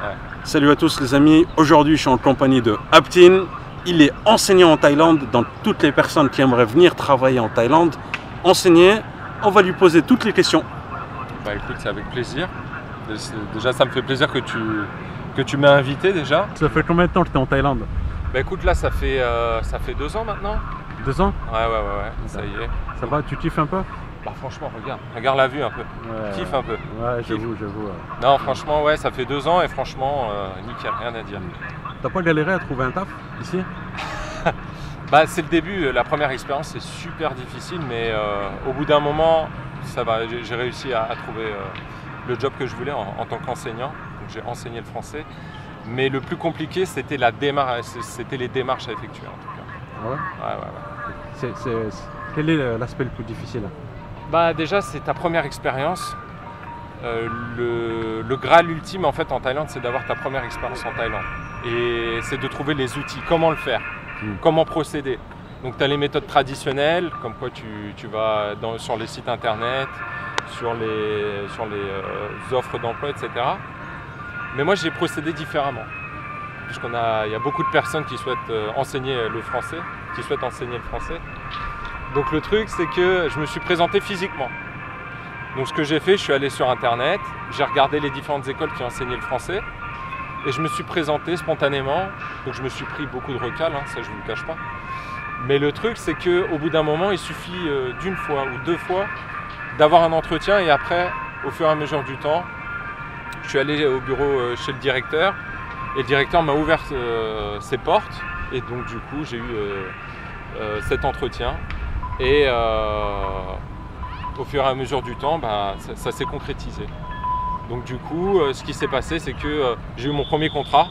Ouais. Salut à tous les amis, aujourd'hui je suis en compagnie de Aptin. Il est enseignant en Thaïlande. Dans toutes les personnes qui aimeraient venir travailler en Thaïlande, enseigner, on va lui poser toutes les questions. Bah écoute, c'est avec plaisir. Déjà ça me fait plaisir que tu m'as invité déjà. Ça fait combien de temps que tu es en Thaïlande? Bah écoute, là ça fait 2 ans maintenant. 2 ans? Ouais, ça y est. Ça va, tu kiffes un peu? Bah franchement, regarde la vue un peu. Kiffe un peu. Ouais, j'avoue. Non, franchement, ouais, ça fait 2 ans et franchement, nickel, rien à dire. T'as pas galéré à trouver un taf ici? Bah c'est le début, la première expérience c'est super difficile, mais au bout d'un moment, ça va. J'ai réussi à trouver le job que je voulais en tant qu'enseignant. Donc j'ai enseigné le français. Mais le plus compliqué, c'était les démarches à effectuer en tout cas. Ah ouais? Ouais. Quel est l'aspect le plus difficile? Bah déjà c'est ta première expérience. Le Graal ultime en fait en Thaïlande, c'est d'avoir ta première expérience en Thaïlande. Et c'est de trouver les outils, comment le faire, comment procéder. Donc tu as les méthodes traditionnelles, comme quoi tu vas sur les sites internet, sur les offres d'emploi, etc. Mais moi j'ai procédé différemment. Puisqu'il y a beaucoup de personnes qui souhaitent enseigner le français, Donc le truc, c'est que je me suis présenté physiquement. Donc ce que j'ai fait, je suis allé sur internet, j'ai regardé les différentes écoles qui enseignaient le français et je me suis présenté spontanément. Donc je me suis pris beaucoup de recalés, ça je ne vous le cache pas. Mais le truc, c'est qu'au bout d'un moment, il suffit d'une fois ou 2 fois d'avoir un entretien et après, au fur et à mesure du temps, je suis allé au bureau chez le directeur et le directeur m'a ouvert ses portes et donc du coup, j'ai eu cet entretien. Et au fur et à mesure du temps, ça s'est concrétisé. Donc du coup, ce qui s'est passé, c'est que j'ai eu mon premier contrat.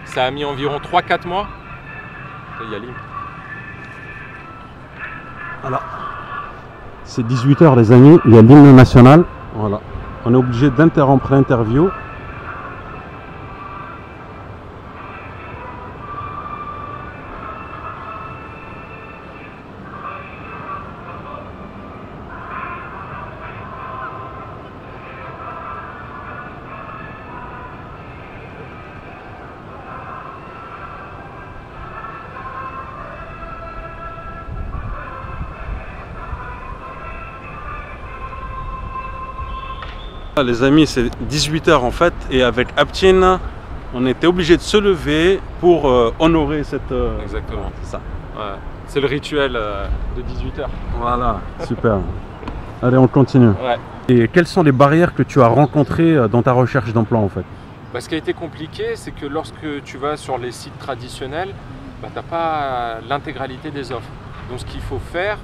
Ça a mis environ 3-4 mois. Il y a Lim. Alors, c'est 18 h les amis, il y a l'hymne national. Voilà. On est obligé d'interrompre l'interview. Les amis, c'est 18 h en fait, et avec Aptin, on était obligé de se lever pour honorer cette... Exactement. C'est ça. Ouais. C'est le rituel de 18 h. Voilà, super. Allez, on continue. Ouais. Et quelles sont les barrières que tu as rencontrées dans ta recherche d'emploi en fait? Ce qui a été compliqué, c'est que lorsque tu vas sur les sites traditionnels, tu n'as pas l'intégralité des offres. Donc ce qu'il faut faire,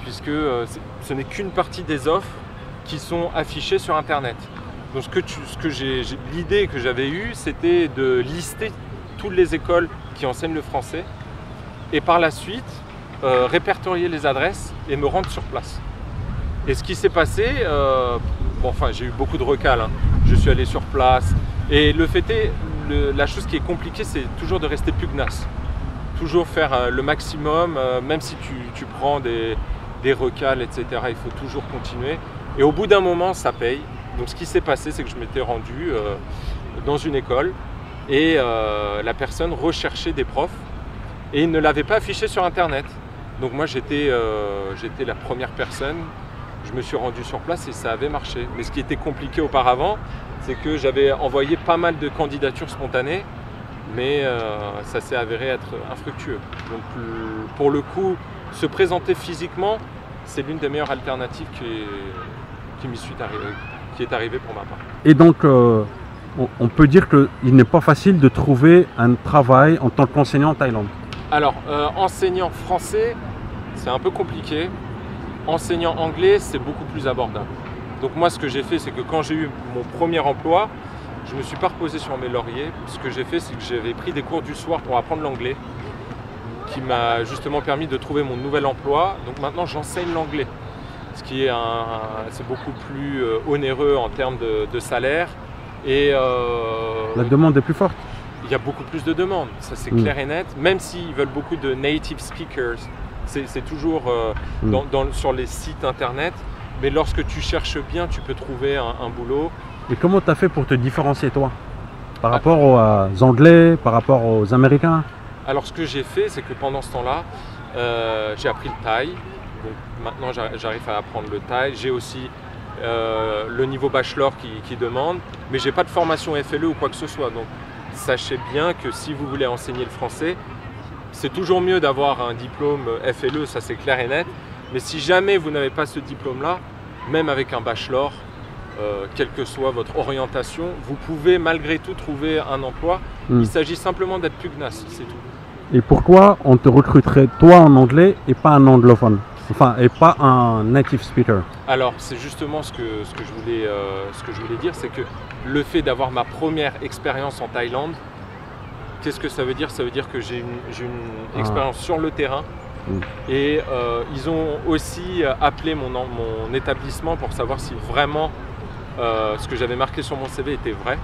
puisque ce n'est qu'une partie des offres qui sont affichés sur internet. Donc l'idée que j'avais eue, c'était de lister toutes les écoles qui enseignent le français et par la suite répertorier les adresses et me rendre sur place. Et ce qui s'est passé, j'ai eu beaucoup de recalés, je suis allé sur place et la chose qui est compliquée, c'est toujours de rester pugnace, toujours faire le maximum, même si tu prends des recals, etc. Il faut toujours continuer. Et au bout d'un moment, ça paye. Donc ce qui s'est passé, c'est que je m'étais rendu dans une école et la personne recherchait des profs et ne l'avait pas affiché sur internet. Donc moi j'étais la première personne, je me suis rendu sur place et ça avait marché. Mais ce qui était compliqué auparavant, c'est que j'avais envoyé pas mal de candidatures spontanées, mais ça s'est avéré être infructueux. Donc pour le coup, se présenter physiquement, c'est l'une des meilleures alternatives qui est arrivée pour ma part. Et donc, on peut dire qu'il n'est pas facile de trouver un travail en tant qu'enseignant en Thaïlande? Alors, enseignant français, c'est un peu compliqué. Enseignant anglais, c'est beaucoup plus abordable. Donc moi, ce que j'ai fait, c'est que quand j'ai eu mon premier emploi, je ne me suis pas reposé sur mes lauriers. Ce que j'ai fait, c'est que j'avais pris des cours du soir pour apprendre l'anglais, qui m'a justement permis de trouver mon nouvel emploi. Donc maintenant, j'enseigne l'anglais. Ce qui est c'est beaucoup plus onéreux en termes de salaire. Et la demande est plus forte. Il y a beaucoup plus de demandes, ça c'est clair et net. Même s'ils veulent beaucoup de native speakers, c'est toujours sur les sites internet. Mais lorsque tu cherches bien, tu peux trouver un boulot. Et comment tu as fait pour te différencier toi? par rapport aux Anglais, par rapport aux Américains? Alors ce que j'ai fait, c'est que pendant ce temps-là, j'ai appris le thaï. Donc maintenant j'arrive à apprendre le thaï. J'ai aussi le niveau bachelor qui demande, mais j'ai pas de formation FLE ou quoi que ce soit. Donc sachez bien que si vous voulez enseigner le français, c'est toujours mieux d'avoir un diplôme FLE, ça c'est clair et net. Mais si jamais vous n'avez pas ce diplôme-là, même avec un bachelor, quelle que soit votre orientation, vous pouvez malgré tout trouver un emploi. Il s'agit simplement d'être pugnace, c'est tout. Et pourquoi on te recruterait toi en anglais et pas un anglophone? Enfin, et pas un native speaker? Alors, c'est justement ce que je voulais dire, c'est que le fait d'avoir ma première expérience en Thaïlande, qu'est-ce que ça veut dire? Ça veut dire que j'ai une expérience sur le terrain. Et ils ont aussi appelé mon établissement pour savoir si vraiment ce que j'avais marqué sur mon CV était vrai.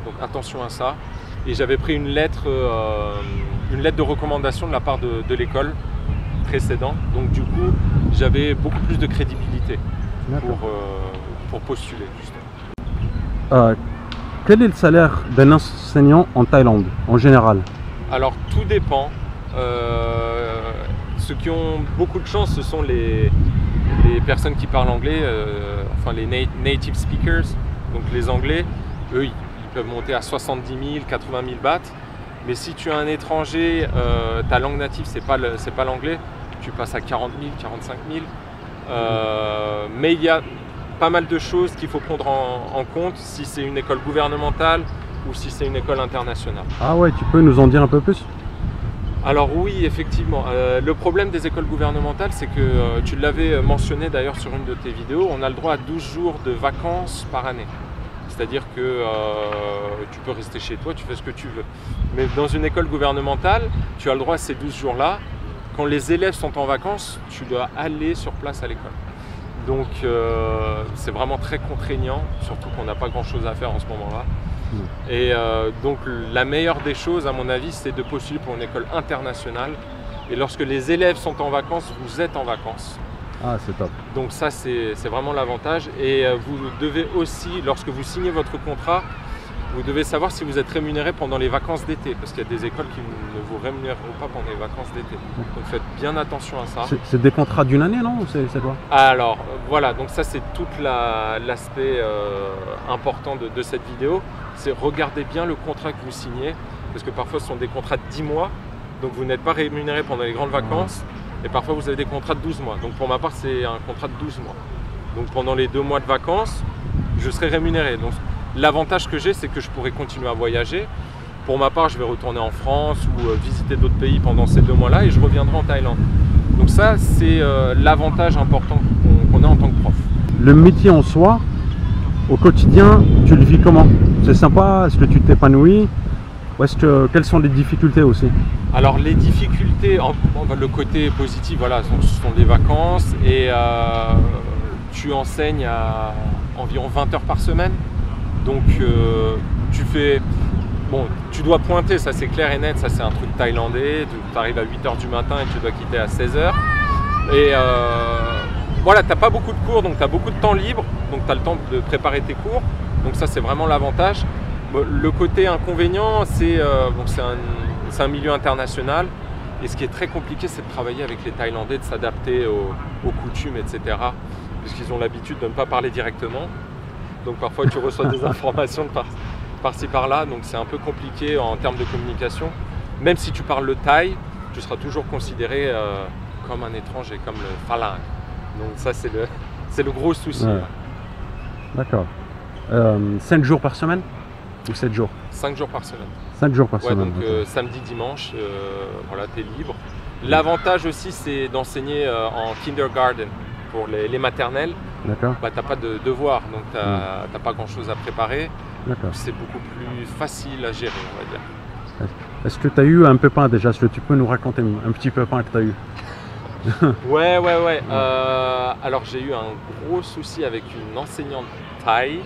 Donc attention à ça. Et j'avais pris une lettre de recommandation de la part de l'école précédente. Donc du coup, j'avais beaucoup plus de crédibilité pour postuler, justement. Quel est le salaire d'un enseignant en Thaïlande, en général? Alors tout dépend. Ceux qui ont beaucoup de chance, ce sont les personnes qui parlent anglais, enfin les native speakers, donc les anglais, eux ils peuvent monter à 70 000, 80 000 bahts. Mais si tu es un étranger, ta langue native c'est pas l'anglais, tu passes à 40 000, 45 000. Mais il y a pas mal de choses qu'il faut prendre en compte si c'est une école gouvernementale ou si c'est une école internationale. Ah ouais, tu peux nous en dire un peu plus? Alors oui, effectivement. Le problème des écoles gouvernementales, c'est que tu l'avais mentionné d'ailleurs sur une de tes vidéos, on a le droit à 12 jours de vacances par année. C'est-à-dire que tu peux rester chez toi, tu fais ce que tu veux. Mais dans une école gouvernementale, tu as le droit à ces 12 jours-là. Quand les élèves sont en vacances, tu dois aller sur place à l'école. Donc c'est vraiment très contraignant, surtout qu'on n'a pas grand-chose à faire en ce moment-là. Et donc la meilleure des choses, à mon avis, c'est de postuler pour une école internationale. Et lorsque les élèves sont en vacances, vous êtes en vacances. Ah, c'est top. Donc ça, c'est vraiment l'avantage. Et vous devez aussi, lorsque vous signez votre contrat, vous devez savoir si vous êtes rémunéré pendant les vacances d'été. Parce qu'il y a des écoles qui ne vous rémunéreront pas pendant les vacances d'été. Donc faites bien attention à ça. C'est des contrats d'une année, non? C'est quoi? Alors voilà, donc ça c'est tout l'aspect important de cette vidéo. C'est regardez bien le contrat que vous signez. Parce que parfois ce sont des contrats de 10 mois. Donc vous n'êtes pas rémunéré pendant les grandes vacances. Et parfois vous avez des contrats de 12 mois. Donc pour ma part c'est un contrat de 12 mois. Donc pendant les 2 mois de vacances, je serai rémunéré. Donc l'avantage que j'ai, c'est que je pourrai continuer à voyager. Pour ma part, je vais retourner en France ou visiter d'autres pays pendant ces 2 mois-là et je reviendrai en Thaïlande. Donc ça, c'est l'avantage important qu'on a en tant que prof. Le métier en soi, au quotidien, tu le vis comment? C'est sympa? Est-ce que tu t'épanouis? Ou quelles sont les difficultés aussi? Alors les difficultés, le côté positif, voilà, ce sont les vacances et tu enseignes à environ 20 heures par semaine. Donc tu dois pointer, ça c'est clair et net, ça c'est un truc thaïlandais, tu arrives à 8 h du matin et tu dois quitter à 16 h. Et voilà, tu n'as pas beaucoup de cours, donc tu as beaucoup de temps libre, donc tu as le temps de préparer tes cours, donc ça c'est vraiment l'avantage. Le côté inconvénient, c'est un milieu international et ce qui est très compliqué, c'est de travailler avec les Thaïlandais, de s'adapter aux coutumes, etc. Puisqu'ils ont l'habitude de ne pas parler directement. Donc parfois tu reçois des informations par-ci par-là, donc c'est un peu compliqué en termes de communication. Même si tu parles le thaï, tu seras toujours considéré comme un étranger, comme le phalang. Donc ça c'est le gros souci. Ouais. D'accord. 5 jours par semaine ou 7 jours? 5 jours par semaine. 5 jours par semaine. Donc samedi, dimanche, voilà, tu es libre. L'avantage aussi c'est d'enseigner en kindergarten pour les maternelles. D'accord. Bah, tu n'as pas de devoir, donc tu n'as pas grand chose à préparer. D'accord. C'est beaucoup plus facile à gérer, on va dire. Est-ce que tu as eu un pépin déjà? Est-ce que tu peux nous raconter un petit pépin que tu as eu? Ouais. Alors j'ai eu un gros souci avec une enseignante thaï.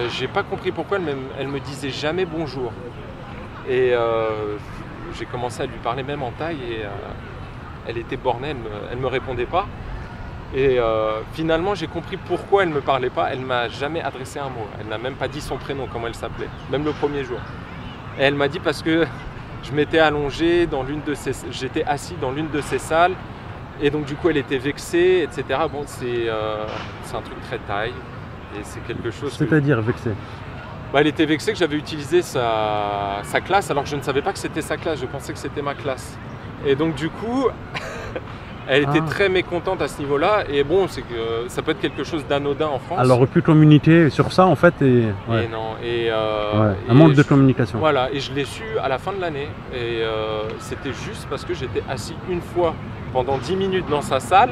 J'ai pas compris pourquoi elle me disait jamais bonjour. Et j'ai commencé à lui parler même en thaï et elle était bornée, elle me répondait pas. Et finalement, j'ai compris pourquoi elle ne me parlait pas. Elle ne m'a jamais adressé un mot. Elle n'a même pas dit son prénom, comment elle s'appelait, même le premier jour. Et elle m'a dit parce que je m'étais allongé dans j'étais assis dans l'une de ces salles. Et donc du coup, elle était vexée, etc. Bon, c'est un truc très thaï. Et c'est quelque chose... C'est-à-dire vexée? Bah, elle était vexée que j'avais utilisé sa classe alors que je ne savais pas que c'était sa classe. Je pensais que c'était ma classe. Et donc du coup... Elle était très mécontente à ce niveau-là, et bon, c'est que ça peut être quelque chose d'anodin en France. Elle aurait pu communiquer sur ça en fait, et non, un manque de communication. Voilà, et je l'ai su à la fin de l'année, et c'était juste parce que j'étais assis une fois pendant 10 minutes dans sa salle,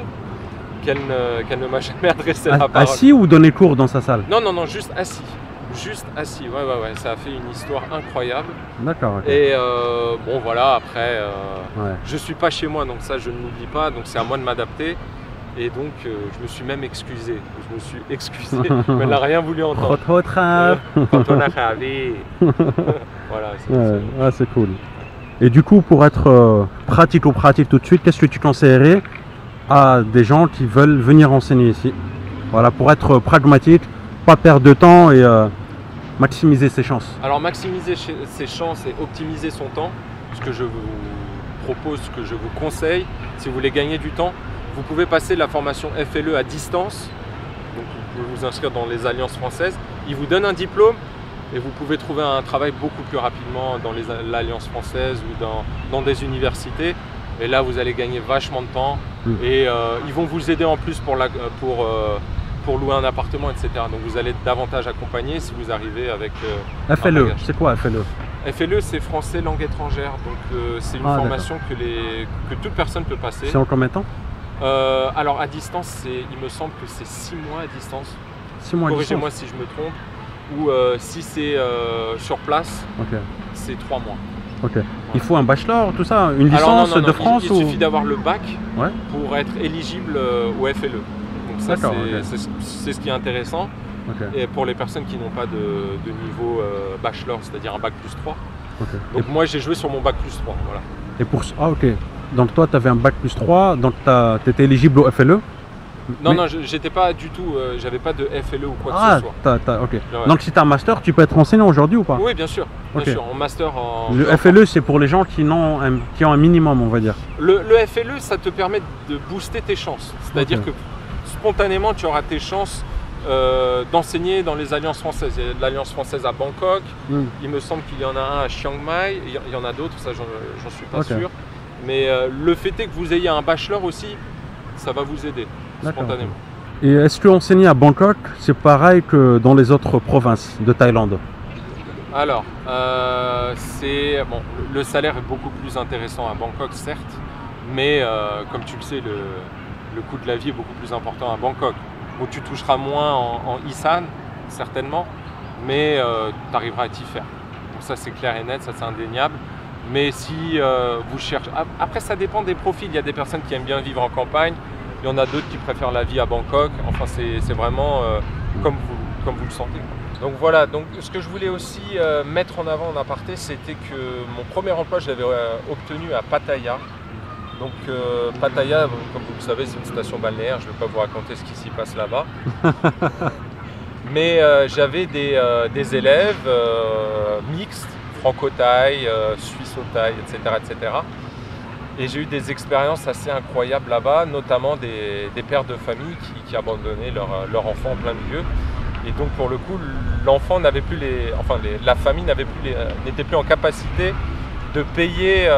qu'elle ne m'a jamais adressé la parole. Assis ou donner cours dans sa salle? Non, juste assis. Juste assis, ouais, ça a fait une histoire incroyable. D'accord. Okay. Et bon voilà, après, je suis pas chez moi, donc ça je ne l'oublie pas, donc c'est à moi de m'adapter. Et donc je me suis même excusé, mais elle n'a rien voulu entendre. Quand on a ravi. Voilà, c'est cool. Et du coup, pour être pratico-pratique tout de suite, qu'est-ce que tu conseillerais à des gens qui veulent venir enseigner ici? Voilà, pour être pragmatique, pas perdre de temps et maximiser ses chances. Alors maximiser ses chances et optimiser son temps, ce que je vous propose, ce que je vous conseille, si vous voulez gagner du temps, vous pouvez passer la formation FLE à distance, donc vous pouvez vous inscrire dans les alliances françaises, ils vous donnent un diplôme et vous pouvez trouver un travail beaucoup plus rapidement dans l'alliance française ou dans des universités, et là vous allez gagner vachement de temps et ils vont vous aider en plus pour louer un appartement, etc. Donc vous allez être davantage accompagné si vous arrivez avec FLE, c'est quoi FLE? FLE, c'est français langue étrangère, donc c'est une formation que toute personne peut passer. C'est en combien de temps? Alors à distance, il me semble que c'est 6 mois à distance. 6 mois à distance. Corrigez-moi si je me trompe. Ou si c'est sur place, c'est 3 mois. Ok. Il faut un bachelor, tout ça, une licence de France? Il suffit d'avoir le bac pour être éligible au FLE. Donc ça, c'est ce qui est intéressant. Et pour les personnes qui n'ont pas de niveau bachelor, c'est-à-dire un bac plus 3. Donc moi, j'ai joué sur mon bac plus 3. Voilà. Et pour... Ah ok. Donc toi, tu avais un bac plus 3, donc tu étais éligible au FLE? Non, j'étais pas du tout, j'avais pas de FLE ou quoi que ce soit. Ok. Donc si tu as un master, tu peux être enseignant aujourd'hui ou pas? Oui, bien sûr. Bien sûr, en master en... Le FLE, c'est pour les gens qui ont un minimum, on va dire. Le FLE, ça te permet de booster tes chances. C'est-à-dire que spontanément, tu auras tes chances d'enseigner dans les alliances françaises. Il y a l'alliance française à Bangkok, il me semble qu'il y en a un à Chiang Mai, il y en a d'autres, ça j'en suis pas sûr. Mais le fait est que vous ayez un bachelor aussi, ça va vous aider spontanément. Et est-ce que enseigner à Bangkok, c'est pareil que dans les autres provinces de Thaïlande? Alors, bon, le salaire est beaucoup plus intéressant à Bangkok, certes, mais comme tu le sais, le coût de la vie est beaucoup plus important à Bangkok. Bon, tu toucheras moins en Isan, certainement, mais tu arriveras à t'y faire. Donc ça, c'est clair et net, ça c'est indéniable. Mais si vous cherchez... Après, ça dépend des profils. Il y a des personnes qui aiment bien vivre en campagne, il y en a d'autres qui préfèrent la vie à Bangkok. Enfin, c'est vraiment comme vous le sentez. Donc voilà, donc, ce que je voulais aussi mettre en avant en aparté, c'était que mon premier emploi, je l'avais obtenu à Pattaya. Donc Pattaya, comme vous le savez, c'est une station balnéaire, je ne vais pas vous raconter ce qui s'y passe là-bas. Mais j'avais des élèves mixtes, franco-thaï, suisse-thaï, etc. Et j'ai eu des expériences assez incroyables là-bas, notamment des pères de famille qui abandonnaient leur enfant en plein milieu. Et donc pour le coup, l'enfant n'avait plus la famille n'était plus en capacité de payer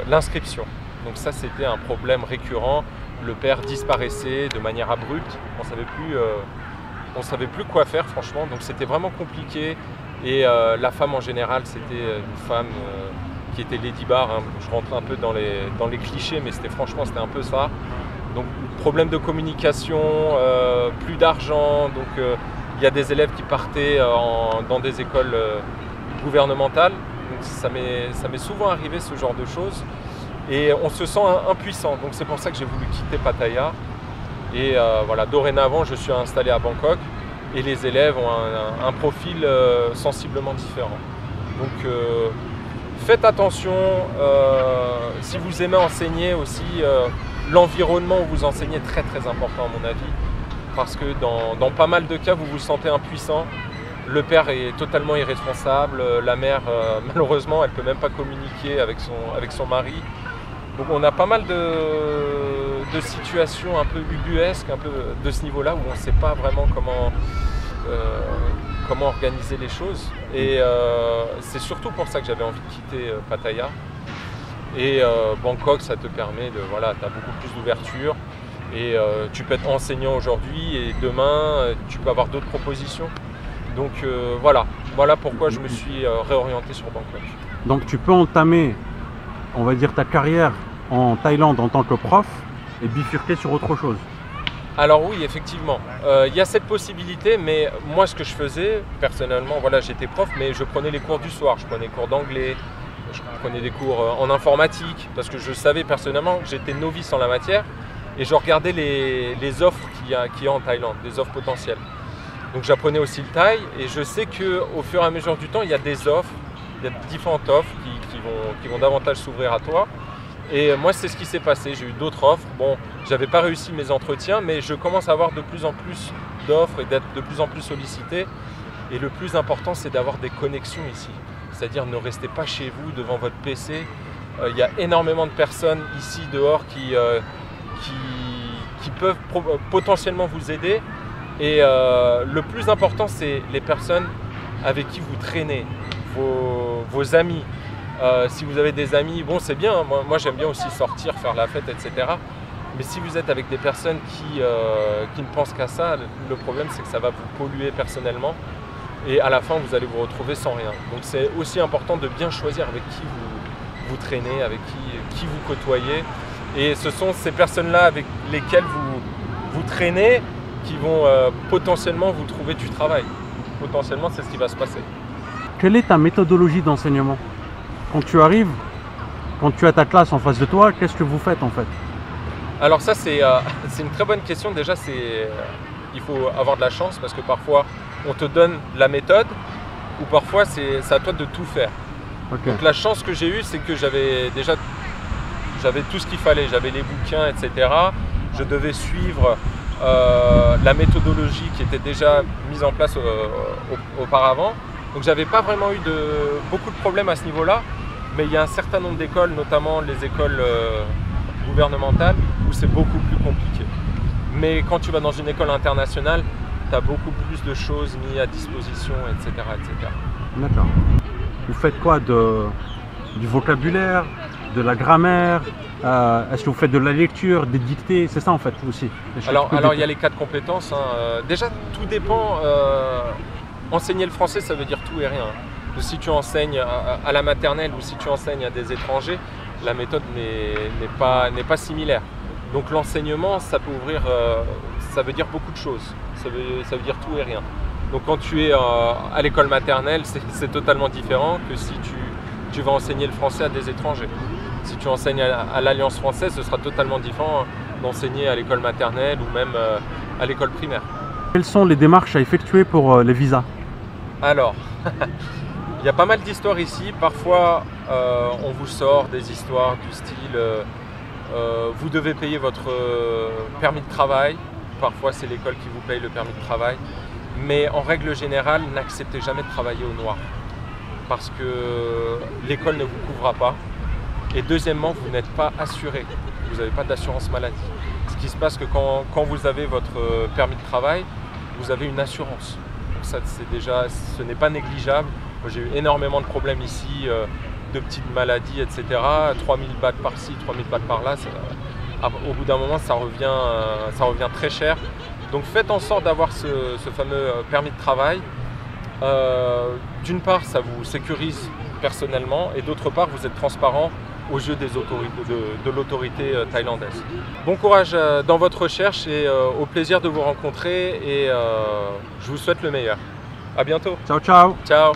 l'inscription. Donc ça, c'était un problème récurrent. Le père disparaissait de manière abrupte. On savait plus quoi faire, franchement. Donc c'était vraiment compliqué. Et la femme en général, c'était une femme qui était Lady Bar. Hein. Je rentre un peu dans les clichés, mais franchement, c'était un peu ça. Donc problème de communication, plus d'argent. Donc il y a des élèves qui partaient dans des écoles gouvernementales. Donc ça m'est souvent arrivé, ce genre de choses. Et on se sent impuissant. Donc c'est pour ça que j'ai voulu quitter Pattaya. Et voilà, dorénavant, je suis installé à Bangkok. Et les élèves ont un profil sensiblement différent. Donc faites attention. Si vous aimez enseigner aussi, l'environnement où vous enseignez est très très important à mon avis, parce que dans pas mal de cas, vous vous sentez impuissant. Le père est totalement irresponsable, la mère, malheureusement, elle ne peut même pas communiquer avec son mari. Donc on a pas mal de situations un peu ubuesques, un peu de ce niveau-là, où on ne sait pas vraiment comment organiser les choses. Et c'est surtout pour ça que j'avais envie de quitter Pattaya. Et Bangkok, ça te permet de, voilà, tu as beaucoup plus d'ouverture. Et tu peux être enseignant aujourd'hui et demain, tu peux avoir d'autres propositions. Donc voilà pourquoi je me suis réorienté sur Bangkok. Donc tu peux entamer, on va dire, ta carrière en Thaïlande en tant que prof et bifurquer sur autre chose. Alors oui, effectivement, il y a cette possibilité, mais moi ce que je faisais, personnellement, voilà, j'étais prof, mais je prenais les cours du soir, je prenais des cours d'anglais, je prenais des cours en informatique, parce que je savais personnellement que j'étais novice en la matière, et je regardais les offres qu'il y a en Thaïlande, des offres potentielles. Donc j'apprenais aussi le thaï et je sais qu'au fur et à mesure du temps, il y a des offres, il y a différentes offres qui vont davantage s'ouvrir à toi. Et moi, c'est ce qui s'est passé. J'ai eu d'autres offres. Bon, j'avais pas réussi mes entretiens, mais je commence à avoir de plus en plus d'offres et d'être de plus en plus sollicité. Et le plus important, c'est d'avoir des connexions ici. C'est-à-dire ne restez pas chez vous devant votre PC. Il y a énormément de personnes ici dehors qui peuvent potentiellement vous aider. Et le plus important, c'est les personnes avec qui vous traînez, vos amis. Si vous avez des amis, bon c'est bien, moi j'aime bien aussi sortir, faire la fête, etc. Mais si vous êtes avec des personnes qui ne pensent qu'à ça, le problème c'est que ça va vous polluer personnellement. Et à la fin, vous allez vous retrouver sans rien. Donc c'est aussi important de bien choisir avec qui vous traînez, avec qui vous côtoyez. Et ce sont ces personnes-là avec lesquelles vous traînez qui vont potentiellement vous trouver du travail. Potentiellement, c'est ce qui va se passer. Quelle est ta méthodologie d'enseignement? Quand tu arrives, quand tu as ta classe en face de toi, qu'est-ce que vous faites en fait? Alors ça, c'est une très bonne question. Déjà, il faut avoir de la chance parce que parfois, on te donne la méthode ou parfois, c'est à toi de tout faire. Okay. Donc la chance que j'ai eue, c'est que j'avais tout ce qu'il fallait. J'avais les bouquins, etc. Je devais suivre la méthodologie qui était déjà mise en place auparavant. Donc j'avais pas vraiment eu beaucoup de problèmes à ce niveau-là, mais il y a un certain nombre d'écoles, notamment les écoles gouvernementales, où c'est beaucoup plus compliqué. Mais quand tu vas dans une école internationale, tu as beaucoup plus de choses mises à disposition, etc. etc. D'accord. Vous faites quoi? Du vocabulaire, de la grammaire? Est-ce que vous faites de la lecture, des dictées? C'est ça en fait aussi. Alors il y a les 4 compétences. Hein. Déjà, tout dépend. Enseigner le français, ça veut dire tout et rien. Si tu enseignes à la maternelle ou si tu enseignes à des étrangers, la méthode n'est pas similaire. Donc l'enseignement, ça peut ouvrir, ça veut dire beaucoup de choses. Ça veut dire tout et rien. Donc quand tu es à l'école maternelle, c'est totalement différent que si tu vas enseigner le français à des étrangers. Si tu enseignes à l'Alliance française, ce sera totalement différent d'enseigner à l'école maternelle ou même à l'école primaire. Quelles sont les démarches à effectuer pour les visas? Alors, il y a pas mal d'histoires ici. Parfois, on vous sort des histoires du style vous devez payer votre permis de travail. Parfois, c'est l'école qui vous paye le permis de travail. Mais en règle générale, n'acceptez jamais de travailler au noir parce que l'école ne vous couvrira pas. Et deuxièmement, vous n'êtes pas assuré. Vous n'avez pas d'assurance maladie. Ce qui se passe que quand vous avez votre permis de travail, vous avez une assurance. Donc ça, ce n'est pas négligeable. J'ai eu énormément de problèmes ici, de petites maladies, etc. 3000 bahts par-ci, 3000 bahts par-là. Au bout d'un moment, ça revient très cher. Donc faites en sorte d'avoir ce fameux permis de travail. D'une part, ça vous sécurise personnellement et d'autre part, vous êtes transparent aux yeux de l'autorité thaïlandaise. Bon courage dans votre recherche et au plaisir de vous rencontrer et je vous souhaite le meilleur. À bientôt. Ciao, ciao. Ciao.